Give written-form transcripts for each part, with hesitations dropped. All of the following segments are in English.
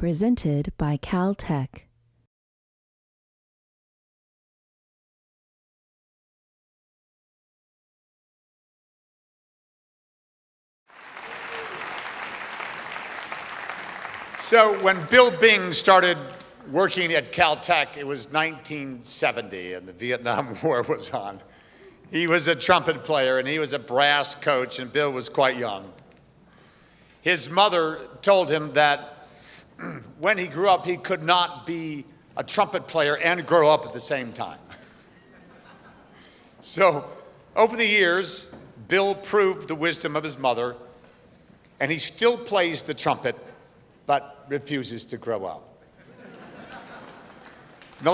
presented by Caltech. So when Bill Bing started working at Caltech, it was 1970 and the Vietnam War was on. He was a trumpet player and he was a brass coach, and Bill was quite young. His mother told him that when he grew up, he could not be a trumpet player and grow up at the same time. So over the years, Bill proved the wisdom of his mother, and he still plays the trumpet, but refuses to grow up. In the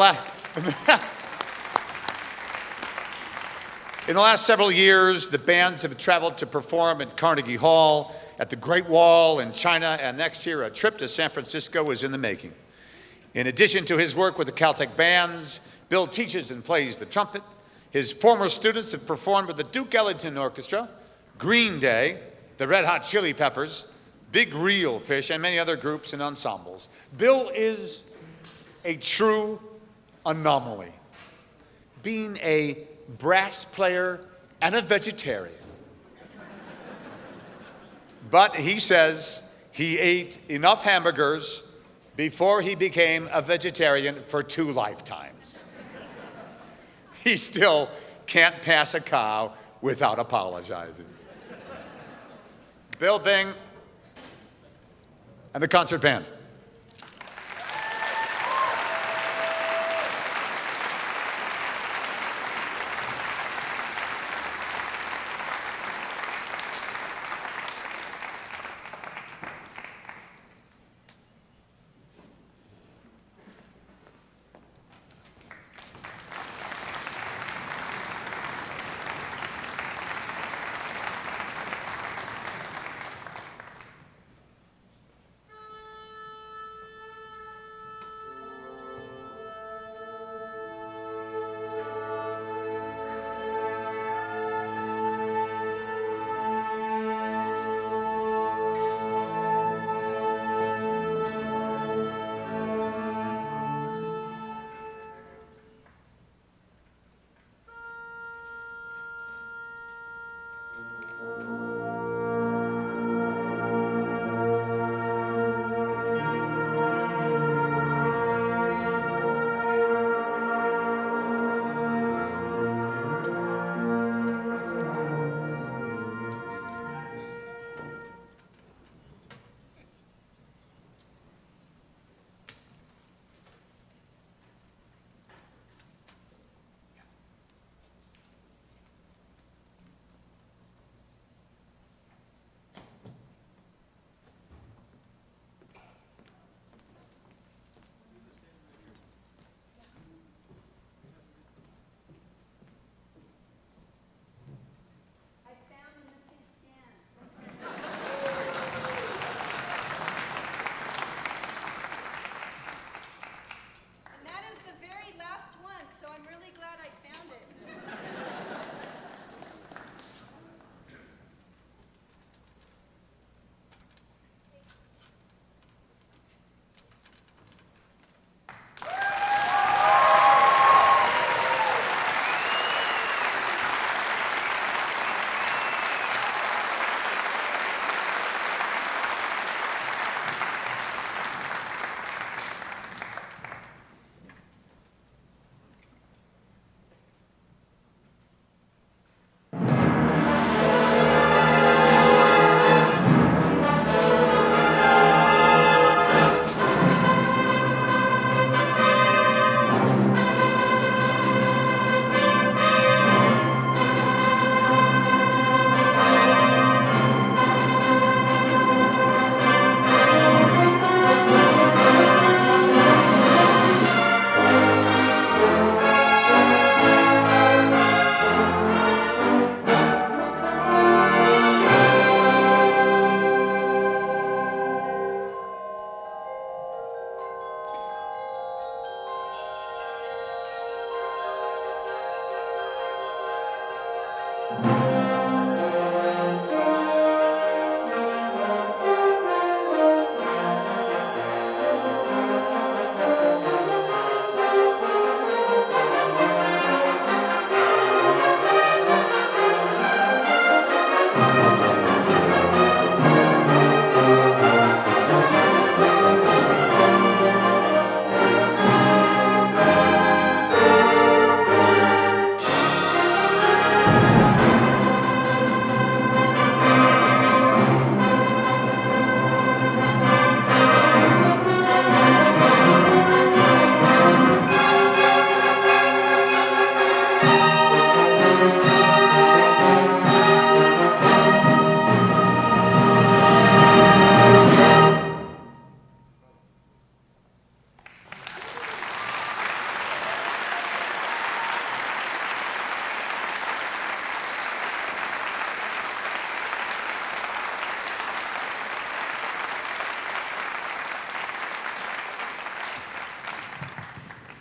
last several years, the bands have traveled to perform at Carnegie Hall, at the Great Wall in China, and next year a trip to San Francisco is in the making. In addition to his work with the Caltech bands, Bill teaches and plays the trumpet. His former students have performed with the Duke Ellington Orchestra, Green Day, the Red Hot Chili Peppers, Big Reel Fish, and many other groups and ensembles. Bill is a true anomaly, being a brass player and a vegetarian. But he says he ate enough hamburgers before he became a vegetarian for 2 lifetimes. He still can't pass a cow without apologizing. Bill Bing and the concert band.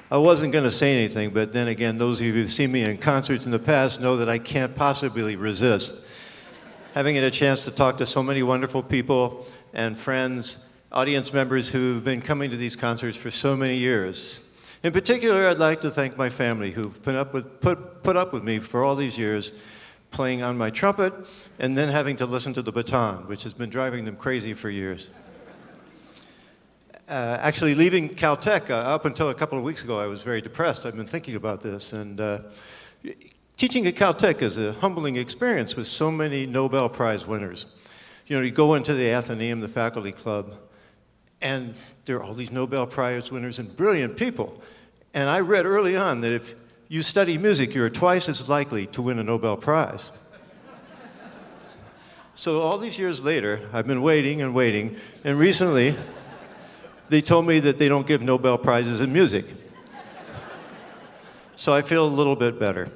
I wasn't going to say anything, but then again, those of you who've seen me in concerts in the past know that I can't possibly resist having had a chance to talk to so many wonderful people and friends, audience members who've been coming to these concerts for so many years. In particular, I'd like to thank my family who've put up with me for all these years, playing on my trumpet and then having to listen to the baton, which has been driving them crazy for years. Actually, leaving Caltech, up until a couple of weeks ago, I was very depressed. I've been thinking about this. And teaching at Caltech is a humbling experience with so many Nobel Prize winners. You know, you go into the Athenaeum, the faculty club, and there are all these Nobel Prize winners and brilliant people. And I read early on that if you study music, you're twice as likely to win a Nobel Prize. So all these years later, I've been waiting and waiting, and recently, they told me that they don't give Nobel Prizes in music. So I feel a little bit better.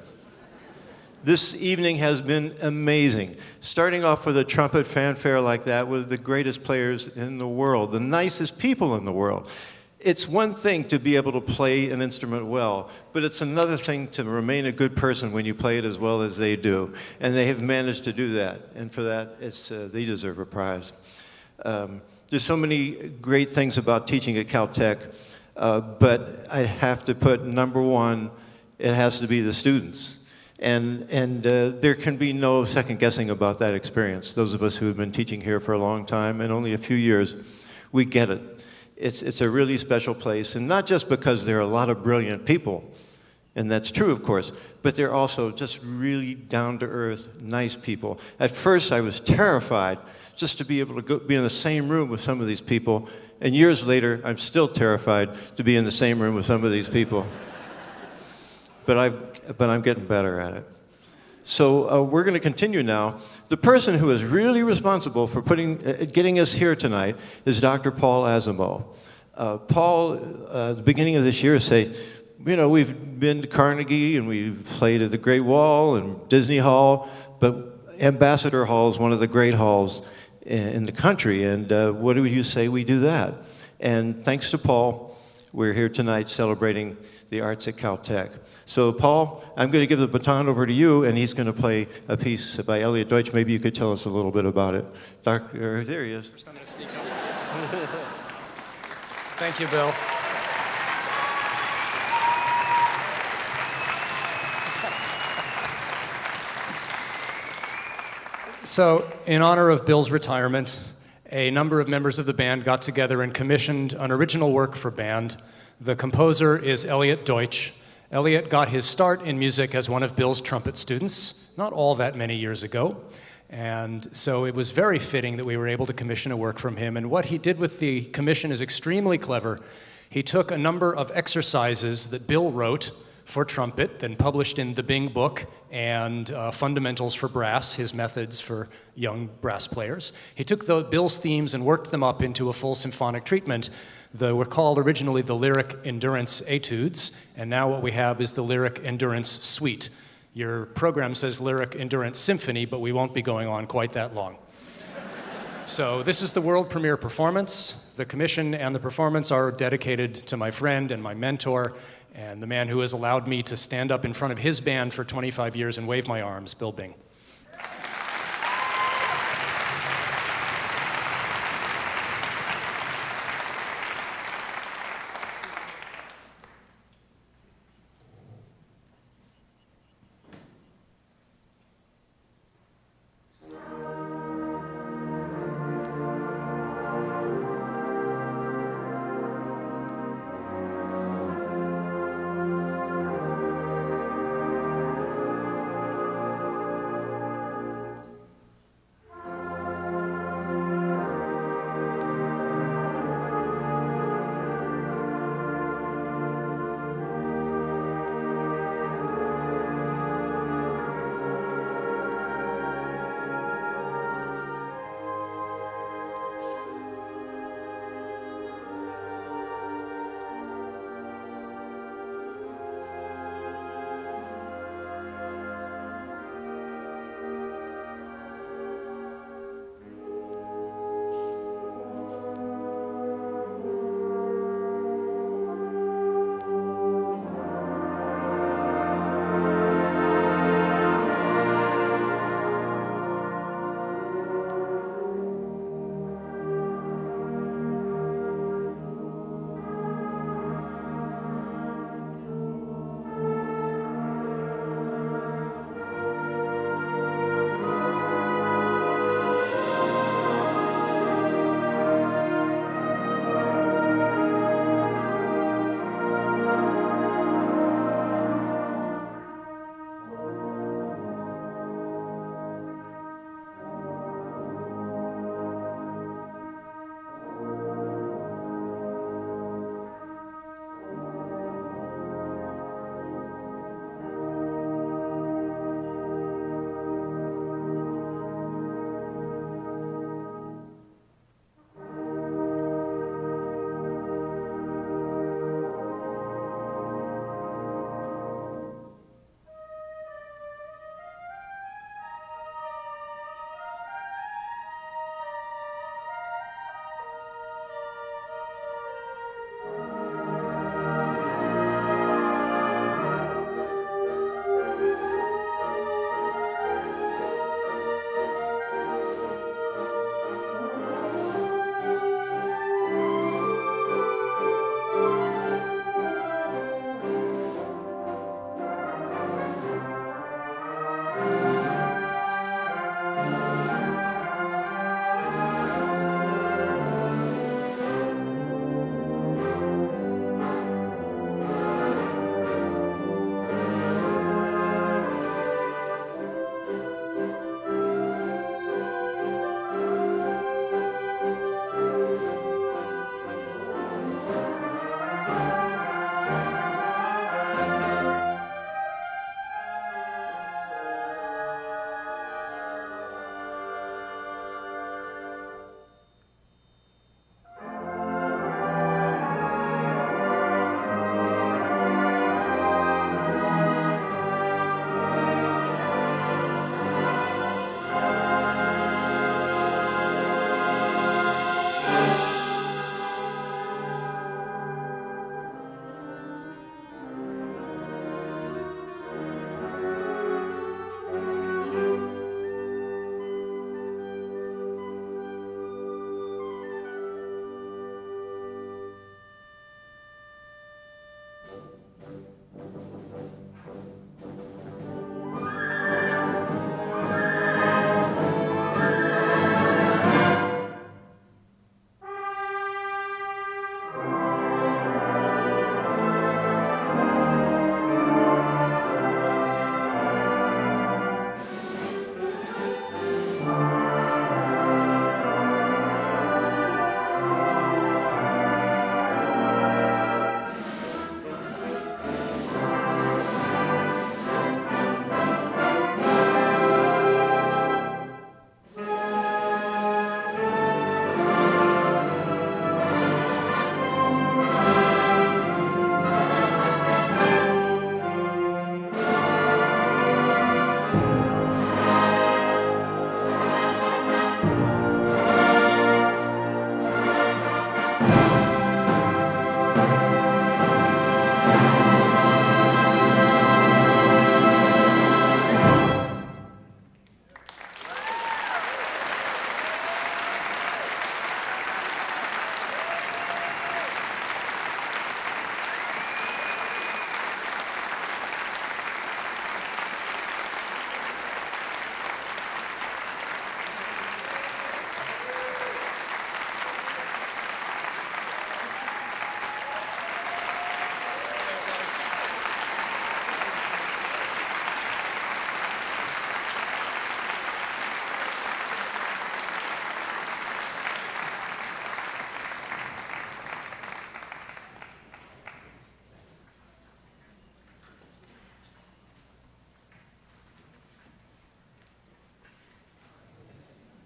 This evening has been amazing. Starting off with a trumpet fanfare like that with the greatest players in the world, the nicest people in the world. It's one thing to be able to play an instrument well, but it's another thing to remain a good person when you play it as well as they do. And they have managed to do that. And for that, they deserve a prize. There's so many great things about teaching at Caltech, but I have to put number one, it has to be the students. And there can be no second guessing about that experience. Those of us who have been teaching here for a long time and only a few years, we get it. It's a really special place, and not just because there are a lot of brilliant people, and that's true, of course, but they're also just really down-to-earth, nice people. At first, I was terrified just to be able to be in the same room with some of these people, and years later, I'm still terrified to be in the same room with some of these people. But I'm getting better at it. So we're going to continue now. The person who is really responsible for getting us here tonight is Dr. Paul Asamoah. Paul, at the beginning of this year, said, you know, we've been to Carnegie and we've played at the Great Wall and Disney Hall, but Ambassador Hall is one of the great halls in the country, and what do you say we do that? And thanks to Paul, we're here tonight celebrating the arts at Caltech. So Paul, I'm going to give the baton over to you, and he's going to play a piece by Elliot Deutsch. Maybe you could tell us a little bit about it. There he is. First, I'm going to sneak up. Thank you, Bill. So, in honor of Bill's retirement, a number of members of the band got together and commissioned an original work for band. The composer is Elliot Deutsch. Elliot got his start in music as one of Bill's trumpet students, not all that many years ago. And so it was very fitting that we were able to commission a work from him. And what he did with the commission is extremely clever. He took a number of exercises that Bill wrote for trumpet, then published in the Bing book, and Fundamentals for Brass, his methods for young brass players. He took Bill's themes and worked them up into a full symphonic treatment. They were called originally the Lyric Endurance Etudes, and now what we have is the Lyric Endurance Suite. Your program says Lyric Endurance Symphony, but we won't be going on quite that long. So this is the world premiere performance. The commission and the performance are dedicated to my friend and my mentor, and the man who has allowed me to stand up in front of his band for 25 years and wave my arms, Bill Bing.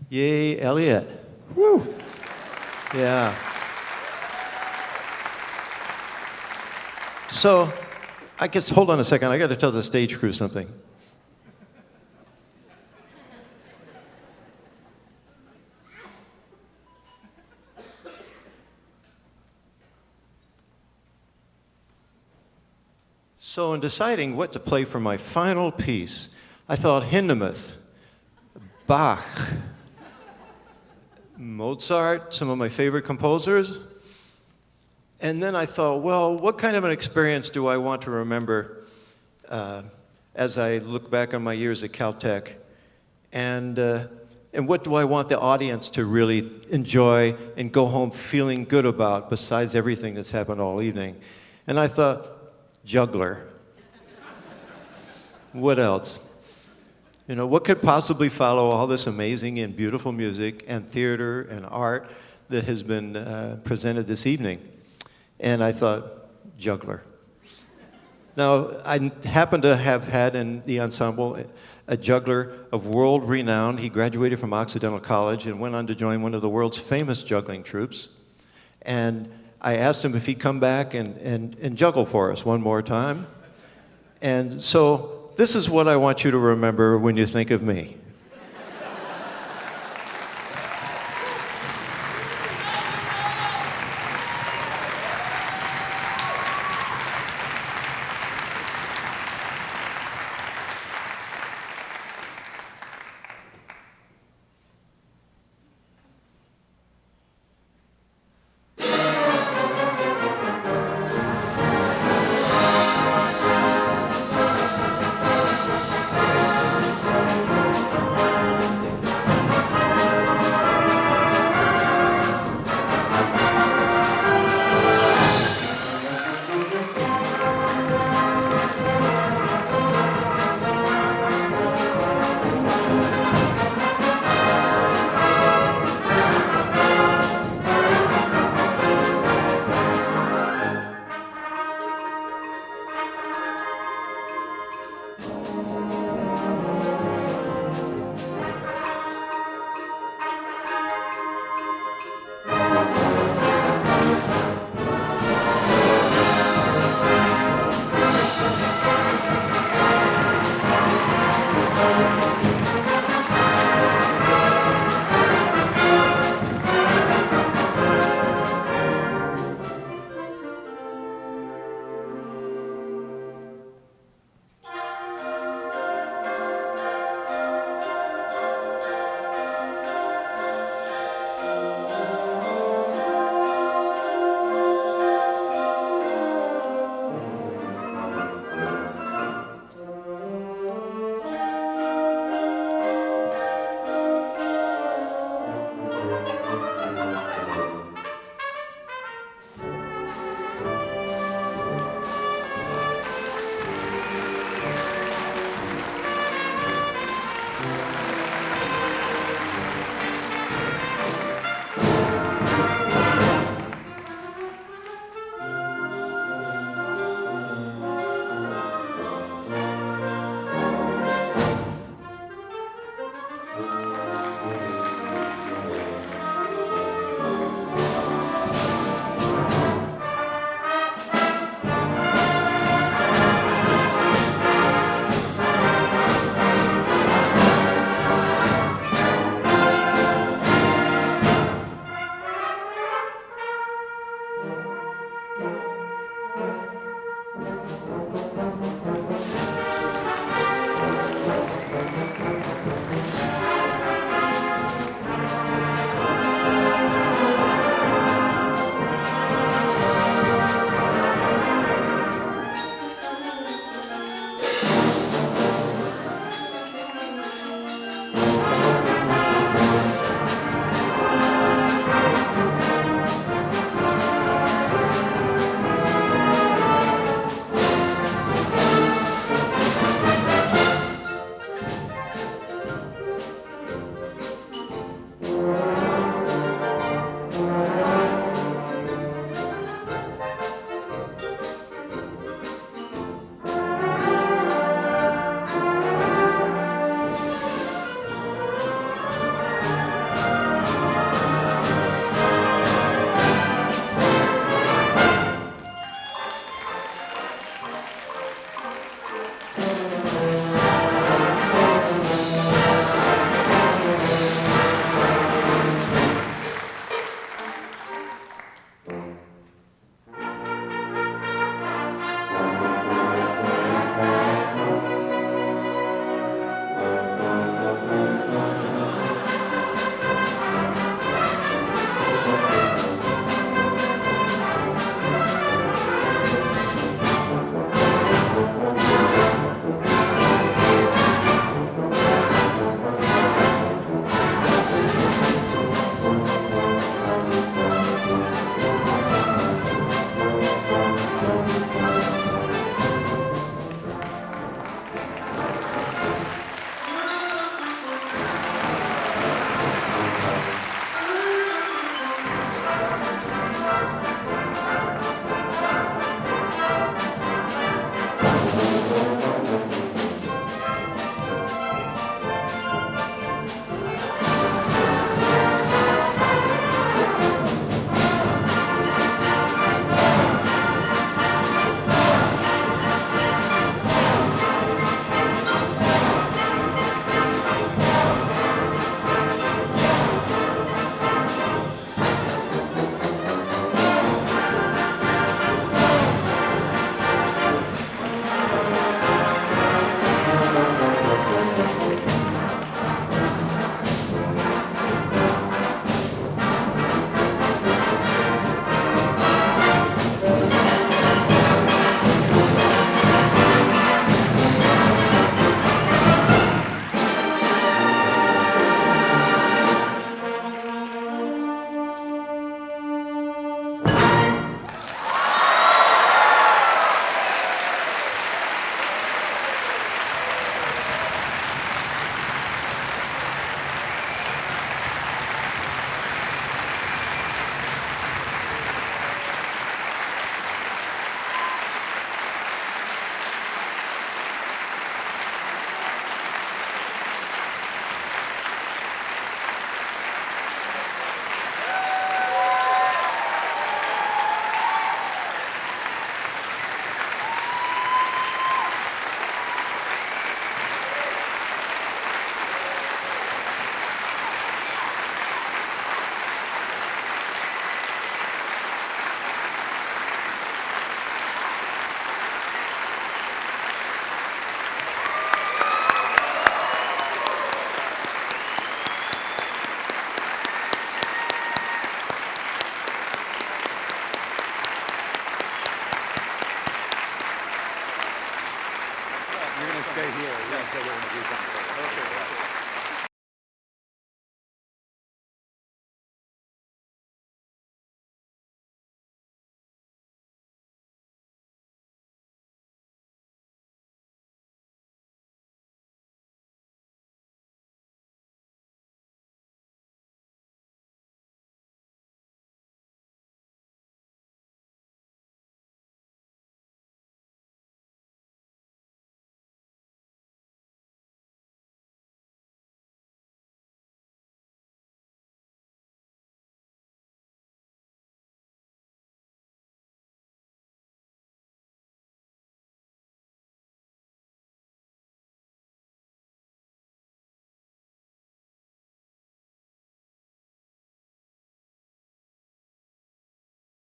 Yay, Elliot. Woo. Yeah. So, I guess, hold on a second. I got to tell the stage crew something. So in deciding what to play for my final piece, I thought Hindemith, Bach, Mozart, some of my favorite composers. And then I thought, well, what kind of an experience do I want to remember as I look back on my years at Caltech? And what do I want the audience to really enjoy and go home feeling good about besides everything that's happened all evening? And I thought, juggler. What else? You know, what could possibly follow all this amazing and beautiful music and theater and art that has been presented this evening? And I thought, juggler. Now, I happen to have had in the ensemble a juggler of world renown. He graduated from Occidental College and went on to join one of the world's famous juggling troupes. And I asked him if he'd come back and juggle for us one more time. And so this is what I want you to remember when you think of me. stay here. We're going to stay here and do something. Okay.